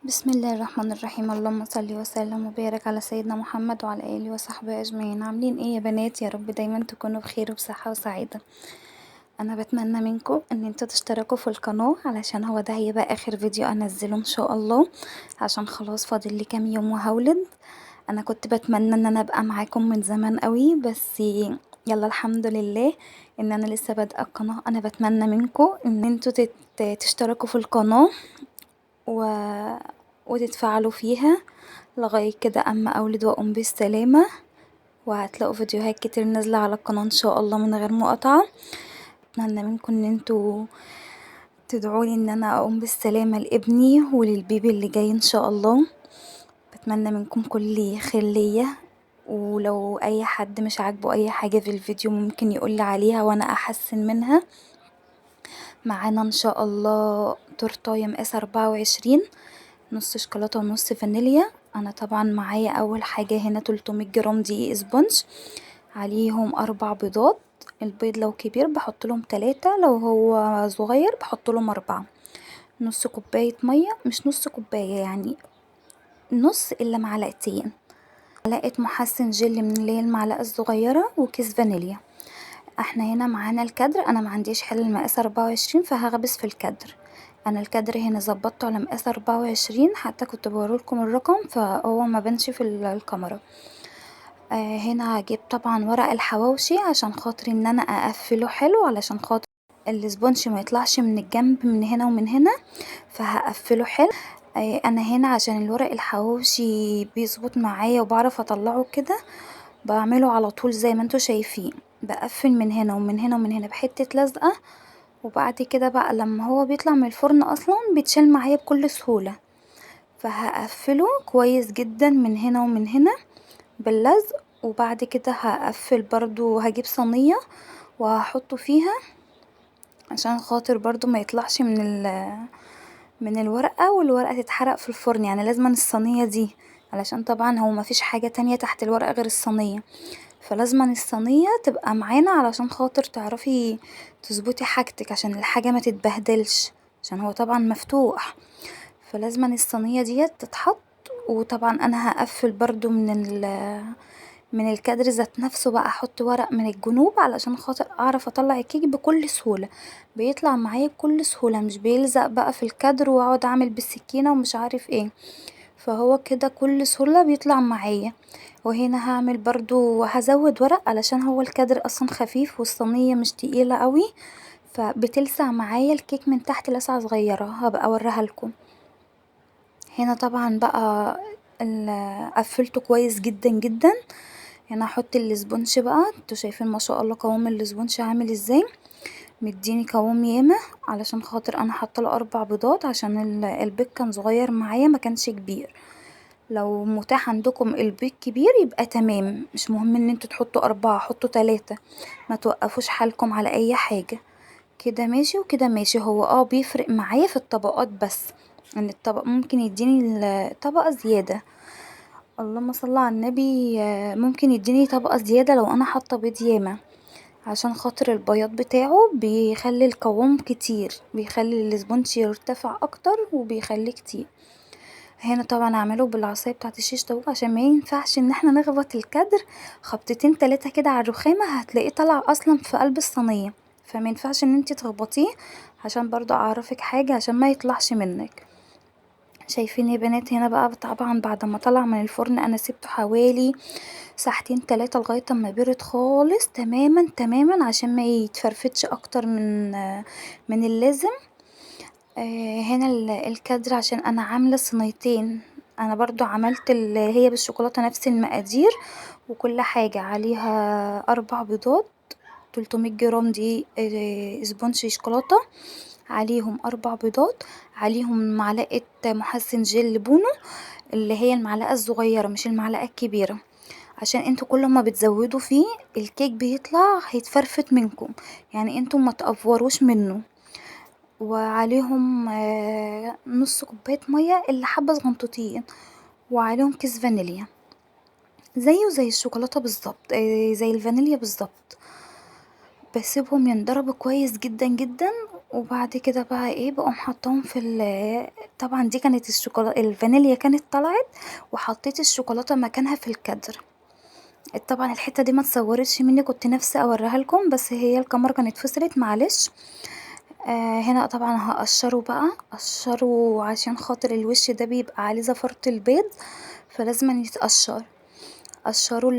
بسم الله الرحمن الرحيم. اللهم صل وسلم وبارك على سيدنا محمد وعلى اله وصحبه اجمعين. عاملين ايه يا بنات؟ يا رب دايما تكونوا بخير وبصحه وسعاده. انا بتمنى منكم ان انتوا تشتركوا في القناه علشان هو ده هيبقى اخر فيديو انزله ان شاء الله، عشان خلاص فاضل لي كام يوم وهولد. انا كنت بتمنى ان انا ابقى معاكم من زمان قوي، بس يلا الحمد لله ان انا لسه بادئه القناه. انا بتمنى منكم ان انتوا تشتركوا في القناه و... وتتفاعلوا فيها لغاية كده اما اولد واقوم بالسلامة، وهتلاقوا فيديوهات كتير نازلة على القناة ان شاء الله من غير مقاطعة. اتمنى منكم ان انتوا تدعولي ان انا اقوم بالسلامة لابني وللبيبي اللي جاي ان شاء الله. بتمنى منكم كل خير ليا، ولو اي حد مش عاجبه اي حاجة في الفيديو ممكن يقولي عليها وانا احسن منها. معانا ان شاء الله تورتاية مقاس 24، نص شوكولاتة ونص فانيليا. انا طبعا معايا اول حاجة هنا 300 جرام دقيق اسبونج، عليهم 4 بيضات. البيض لو كبير بحط لهم 3، لو هو صغير بحط لهم 4. نص كوباية مية، مش نص كوباية يعني نص الا معلقتين. معلقة محسن جل من اللي هي المعلقة الصغيرة، وكيس فانيليا. احنا هنا معانا الكادر، انا ما عنديش حل المقاس 24 فهغبس في الكادر. انا الكادر هنا ظبطته على مقاس 24، حتى كنت بوريلكم الرقم فهو ما بانش في الكاميرا. هنا هجيب طبعا ورق الحواوشي عشان خاطر ان انا اقفله حلو، علشان خاطر الاسبونج ما يطلعش من الجنب من هنا ومن هنا، فهقفله حلو. انا هنا عشان الورق الحواوشي بيظبط معايا وبعرف اطلعه كده، بعمله على طول زي ما انتوا شايفين. بقفل من هنا ومن هنا ومن هنا بحتة لزقة، وبعد كده بقى لما هو بيطلع من الفرن اصلا بيتشال معايا بكل سهولة. فهقفله كويس جدا من هنا ومن هنا باللزق. وبعد كده هقفل برضو، هجيب صينية وهحطه فيها عشان خاطر برضو ما يطلعش من الورقة والورقة تتحرق في الفرن. يعني لازم الصينية دي، علشان طبعا هو مفيش حاجة تانية تحت الورقة غير الصينية، فلازم الصينية تبقى معانا علشان خاطر تعرفي تظبطي حاجتك عشان الحاجة ما تتبهدلش، عشان هو طبعا مفتوح. فلازم الصينية ديت تتحط. وطبعا انا هقفل برضو من الكادر ذات نفسه بقى، احط ورق من الجنوب علشان خاطر اعرف اطلع الكيك بكل سهولة. بيطلع معايا بكل سهولة، مش بيلزق بقى في الكادر واقعد اعمل بالسكينة ومش عارف ايه. فهو كده كل سهولة بيطلع معايا. وهنا هعمل برضو هزود ورق علشان هو الكادر اصلا خفيف والصينية مش تقيلة قوي، فبتلسع معايا الكيك من تحت لسعة صغيرة. هبقى اوريها لكم. هنا طبعا بقى قفلته كويس جدا جدا. هنا هحط الاسبونج بقى، انتوا شايفين ما شاء الله قوام الاسبونج عامل ازاي، مديني قوام ياما. علشان خاطر انا حاطه له 4 بيضات عشان البيض كان صغير معايا ما كانش كبير. لو متاح عندكم البيض كبير يبقى تمام، مش مهم ان انتوا تحطوا 4، حطوا 3، ما توقفوش حالكم على اي حاجة. كده ماشي وكده ماشي. هو بيفرق معايا في الطبقات، بس ان الطبق ممكن يديني طبقة زيادة. اللهم صل على النبي. ممكن يديني طبقة زيادة لو انا حاطة بيض ياما، عشان خاطر البياض بتاعه بيخلي القوام كتير، بيخلي الاسبونج يرتفع اكتر وبيخليه كتير. هنا طبعا اعمله بالعصاية بتاعة الشيش طاووق، عشان ما ينفعش ان احنا نخبط الكادر خبطتين 3 كده على الرخامة، هتلاقيه طلع اصلا في قلب الصينية. فما ينفعش ان انتي تخبطيه، عشان برضو اعرفك حاجة عشان ما يطلعش منك. شايفين يا بنات؟ هنا بقى طبعا بعد ما طلع من الفرن انا سيبته حوالي ساعتين 3 لغاية ما برد خالص تماما تماما، عشان ما يتفرفتش اكتر من اللازم. هنا الكادر عشان انا عاملة صينيتين. انا برضو عملت اللي هي بالشوكولاتة نفس المقادير وكل حاجة، عليها 4 بيضات، 300 جرام دي اسبونج شوكولاتة، عليهم 4 بيضات، عليهم معلقة محسن جل بونو اللي هي المعلقة الصغيرة مش المعلقة الكبيرة، عشان انتوا كل ما بتزودوا فيه الكيك بيطلع هيتفرفت منكم، يعني انتوا ما تقفروش منه. وعليهم نص كوباية مية اللي حبة صغنطوطين، وعليهم كيس فانيليا زيه زي الشوكولاتة بالظبط، زي الفانيليا بالظبط. بسيبهم ينضربوا كويس جدا جدا، وبعد كده بقى ايه بقوم حطاهم طبعا دي كانت الشوكولاته الفانيليا كانت طلعت، وحطيت الشوكولاته مكانها في الكادر. طبعا الحته دي ما اتصورتش مني، كنت نفسي اوريها لكم بس هي الكاميرا كانت فصلت معلش. هنا طبعا هقشره بقى، اقشره عشان خاطر الوش ده بيبقى عليه زفرة البيض، فلازم يتقشر. قشروا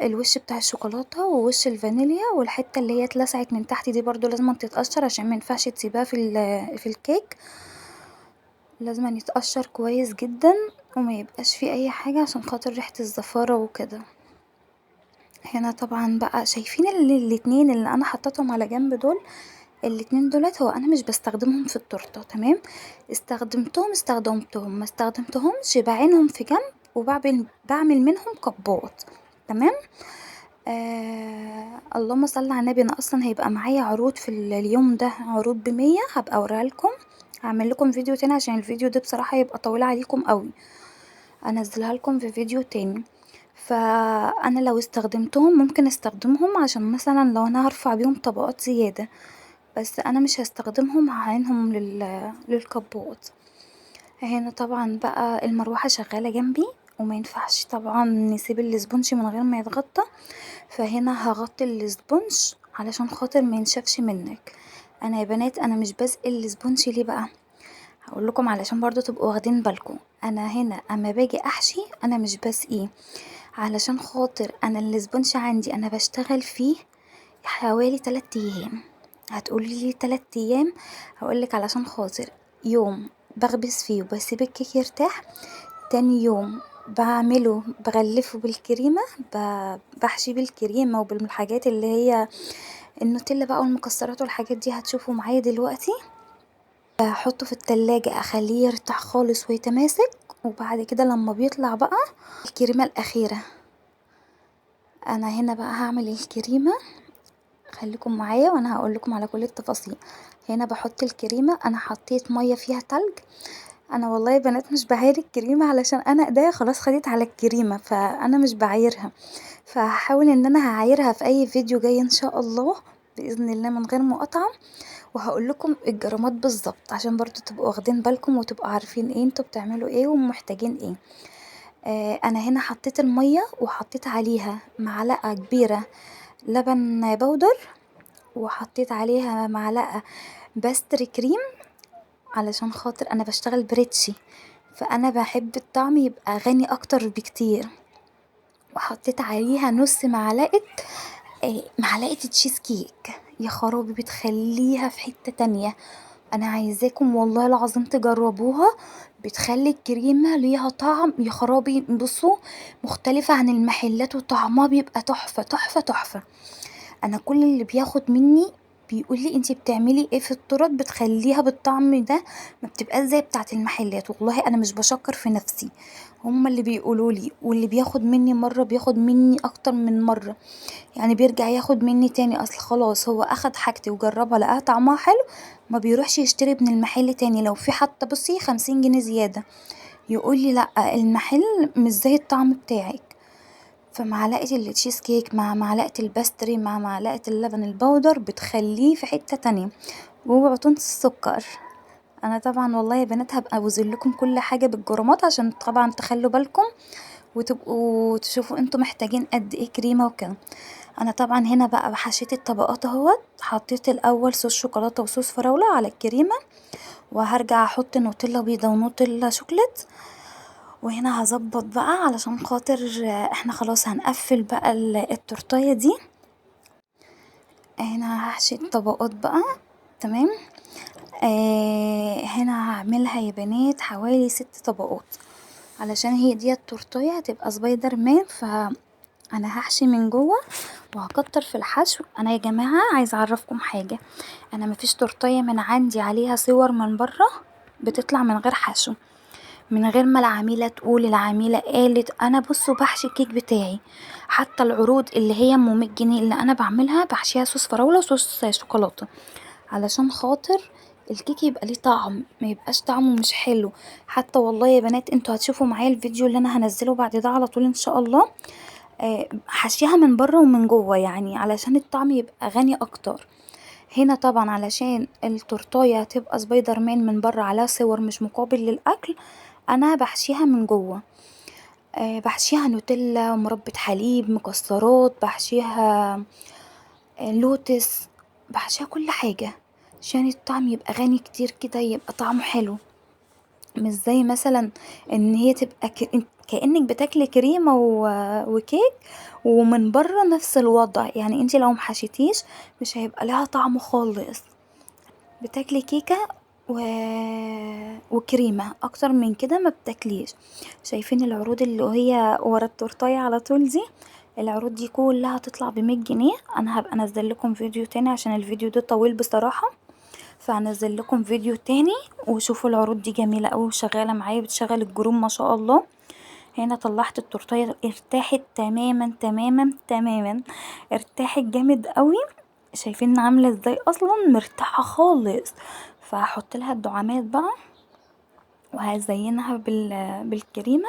الوش بتاع الشوكولاتة ووش الفانيليا، والحتة اللي هي اتلسعت من تحت دي برضو لازم تتقشر عشان مينفعش تسيبها في الكيك، لازم يتقشر كويس جدا وما يبقاش فيه اي حاجة عشان خاطر ريحة الزفارة وكده. هنا طبعا بقى شايفين الاتنين اللي انا حطيتهم على جنب دول، الاتنين دولت هو انا مش بستخدمهم في التورته، تمام. استخدمتهم ما استخدمتهمش بعينهم في جنب، بعمل منهم كبات، تمام. اللهم صل على النبي، انا اصلا هيبقى معايا عروض في اليوم ده، عروض ب100 هبقى اوريها لكم، هعمل لكم فيديو تاني عشان الفيديو ده بصراحة يبقى طويل عليكم قوي، انزلها لكم في فيديو تاني. فانا لو استخدمتهم ممكن استخدمهم عشان مثلا لو انا هرفع بيهم طبقات زيادة، بس انا مش هستخدمهم، هعينهم للكبات. هنا طبعا بقى المروحة شغالة جنبي، وما ينفعش طبعا نسيب الاسبونج من غير ما يتغطى، فهنا هغطي الاسبونج علشان خاطر ما ينشفش منك. انا يا بنات انا مش بسقي الاسبونج ليه بقى، هقول لكم علشان برضو تبقوا واخدين بالكم. انا هنا اما باجي احشي انا مش بسقيه، علشان خاطر انا الاسبونج عندي انا بشتغل فيه حوالي 3 ايام. هتقولي لي 3 ايام، هقولك علشان خاطر يوم بخبز فيه وبسيب الكيك يرتاح، تاني يوم بعمله بغلفه بالكريمة، بحشي بالكريمة وبالحاجات اللي هي النوتيلا بقى والمكسرات والحاجات دي هتشوفوا معايا دلوقتي، بحطه في التلاجة اخليه يرتاح خالص ويتماسك. وبعد كده لما بيطلع بقى الكريمة الاخيرة، انا هنا بقى هعمل الكريمة، خليكم معايا وانا هقول لكم على كل التفاصيل. هنا بحط الكريمة، انا حطيت مية فيها تلج، انا والله يا بنات مش بعاير الكريمة علشان انا ايديا خلاص خدت على الكريمة، فانا مش بعايرها، فهحاول ان انا هعايرها في اي فيديو جاي ان شاء الله باذن الله من غير مقاطعة، وهقول لكم الجرامات بالظبط عشان برضو تبقوا واخدين بالكم وتبقوا عارفين ايه انتوا بتعملوا ايه ومحتاجين ايه. انا هنا حطيت المية وحطيت عليها معلقة كبيرة لبن بودر، وحطيت عليها معلقة باستري كريم علشان خاطر انا بشتغل بريتشي، فانا بحب الطعم يبقى غني اكتر بكتير، وحطيت عليها نص معلقة تشيز كيك، يا خرابي بتخليها في حتة تانية، انا عايزاكم والله العظيم تجربوها، بتخلي الكريمة ليها طعم يا خرابي، بصوا مختلفة عن المحلات وطعمها بيبقى تحفة تحفة تحفة. انا كل اللي بياخد مني بيقول لي انتي بتعملي ايه في التورت بتخليها بالطعم ده، ما بتبقاش زي بتاعه المحلات، والله انا مش بشكر في نفسي، هما اللي بيقولوا لي، واللي بياخد مني مره بياخد مني اكتر من مره، يعني بيرجع ياخد مني تاني، اصل خلاص هو اخد حاجتي وجربها لقاها طعمها حلو، ما بيروحش يشتري من المحل تاني لو في حتى بصي 50 جنيه زياده، يقول لي لا المحل مش زي الطعم بتاعك. فمعلقة التشيز كيك مع معلقة الباستري مع معلقة اللبن البودر بتخليه في حتة تانية، وبعطون السكر. انا طبعا والله يا بنات هبقى اوزن لكم كل حاجة بالجرامات عشان طبعا تخلوا بالكم وتبقوا تشوفوا انتوا محتاجين قد ايه كريمة وكده. انا طبعا هنا بقى حشيت الطبقات اهوت، حطيت الاول صوص شوكولاتة وصوص فراولة على الكريمة، وهرجع احط نوتيلا بيضة ونوتيلا شوكليت، وهنا هظبط بقى علشان خاطر احنا خلاص هنقفل بقى التورتاية دي. هنا هحشي الطبقات بقى، تمام. هنا هعملها يا بنات حوالي 6 طبقات علشان هي دي التورتاية هتبقى سبايدر مان، فانا هحشي من جوه وهكتر في الحشو. انا يا جماعة عايزة اعرفكم حاجة، انا مفيش تورتاية من عندي عليها صور من بره بتطلع من غير حشو، من غير ما العميلة تقول العميلة قالت، انا بصوا بحشي الكيك بتاعي، حتى العروض اللي هي ام 100 جنيه اللي انا بعملها بحشيها صوص فراولة وصوص شوكولاتة، علشان خاطر الكيك يبقى ليه طعم ما يبقاش طعمه مش حلو. حتى والله يا بنات انتوا هتشوفوا معايا الفيديو اللي انا هنزله بعد ده على طول ان شاء الله، حشيها من بره ومن جوه يعني علشان الطعم يبقى غني اكتر. هنا طبعا علشان التورتاية تبقى سبايدر مان من بره عليها صور مش مقابل للاكل، انا بحشيها من جوه. بحشيها نوتيلا، مربى حليب، مكسرات، بحشيها لوتس، بحشيها كل حاجة عشان الطعم يبقى غني كتير كده، يبقى طعمه حلو. مش زي مثلا ان هي تبقى كأنك بتاكلي كريمة وكيك ومن بره نفس الوضع، يعني انتي لو محشيتيش مش هيبقى لها طعم خالص. بتاكلي كيكة و... وكريمة، اكتر من كده ما بتاكليش. شايفين العروض اللي هي ورا التورتاية على طول دي؟ العروض دي كلها تطلع ب100 جنيه. انا هبقى انزل لكم فيديو تاني عشان الفيديو ده طويل بصراحة، فهنزل لكم فيديو تاني وشوفوا العروض دي جميلة اوي وشغالة معايا، بتشغل الجروم ما شاء الله. هنا طلعت التورتاية ارتاحت تماما تماما تماما، ارتاحت جامد قوي. شايفين عاملة ازاي؟ اصلا مرتاحة خالص. فهحط لها الدعامات بقى وهزينها بالكريمة.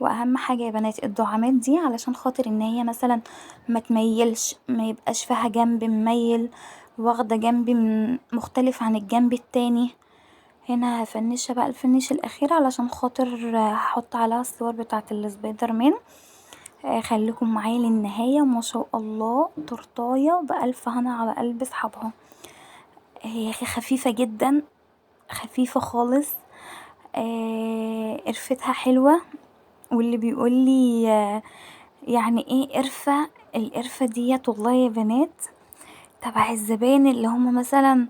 واهم حاجة يا بنات الدعامات دي علشان خاطر ان هي مثلا ما تميلش، ما يبقاش فيها جنب مميل، واخدة جنب مختلف عن الجنب التاني. هنا هفنشها بقى الفينش الاخير علشان خاطر هحط عليها الصور بتاعة السبايدر مان. خليكم معايا للنهاية. ما شاء الله تورتاية بألف هنا على قلب صحابها. هي خفيفة جدا، خفيفة خالص. قرفتها حلوة. واللي بيقولي يعني ايه قرفة، القرفة ديت والله يا بنات تبع الزبائن اللي هم مثلا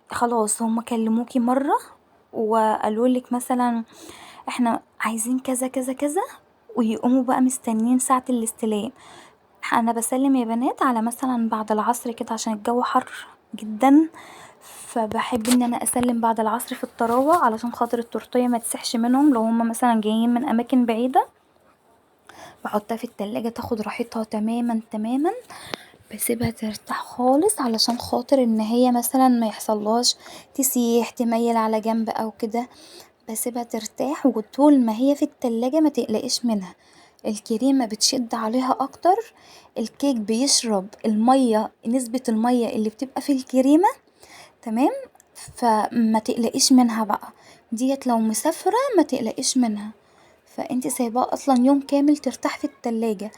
خلاص هم كلموكي مرة وقالولك مثلا احنا عايزين كذا كذا كذا، ويقوموا بقى مستنين ساعة الاستلام. انا بسلم يا بنات على مثلا بعد العصر كده عشان الجو حر جدا، فبحب ان انا اسلم بعد العصر في الطراوة علشان خاطر التورتيه ما تسحش منهم لو هم مثلا جايين من اماكن بعيدة. بحطها في التلاجة تاخد راحتها تماما تماما، بسيبها ترتاح خالص علشان خاطر ان هي مثلا ما يحصلهاش تسيح تميل على جنب او كده. بسيبها ترتاح، وطول ما هي في التلاجة ما تقلقش منها، الكريمة بتشد عليها اكتر، الكيك بيشرب المية، نسبة المية اللي بتبقى في الكريمة. تمام. فما تقلقيش منها بقى، ديت لو مسافرة ما تقلقيش منها. فانت سايباها اصلا يوم كامل ترتاح في التلاجة.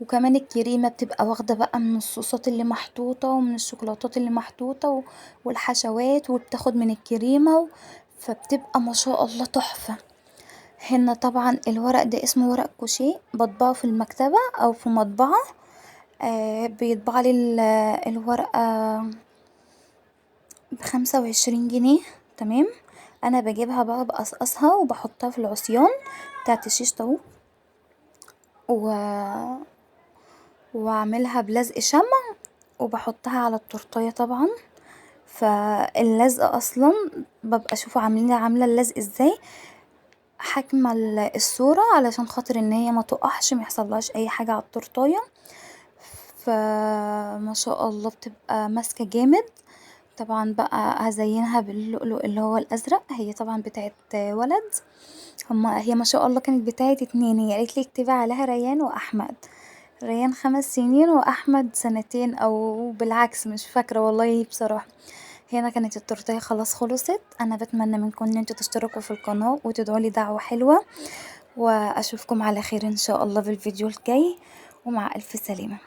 وكمان الكريمة بتبقى واخدة بقى من الصوصات اللي محطوطة ومن الشوكولاتات اللي محطوطة والحشوات، وبتاخد من الكريمة فبتبقى ما شاء الله تحفة. هنا طبعا الورق ده اسمه ورق كوشيه، بطبعه في المكتبة او في مطبعة. بيطبع لي الورقة ب25 جنيه. تمام. انا بجيبها بقى بقصقصها وبحطها في العصيان بتاعت الشيش طاووق و... واعملها بلزق شمع وبحطها على التورتاية طبعا. فاللزق اصلا ببقى اشوفه عاملة اللزق ازاي، حاكمة الصورة علشان خاطر ان هي ما تقعش، ما يحصلهاش اي حاجة على التورتاية. فما شاء الله بتبقى ماسكة جامد. طبعا بقى هزينها باللؤلؤ اللي هو الازرق، هي طبعا بتاعت ولد. هي ما شاء الله كانت بتاعت اتنين، هي قالت لي اكتبي عليها ريان واحمد. ريان 5 سنين واحمد سنتين او بالعكس مش فاكرة والله بصراحة. هنا كانت التورتيه خلاص خلصت. انا بتمنى منكم ان انتوا تشتركوا في القناة وتدعوا لي دعوة حلوة، واشوفكم على خير ان شاء الله في الفيديو الجاي، ومع الف سلامة.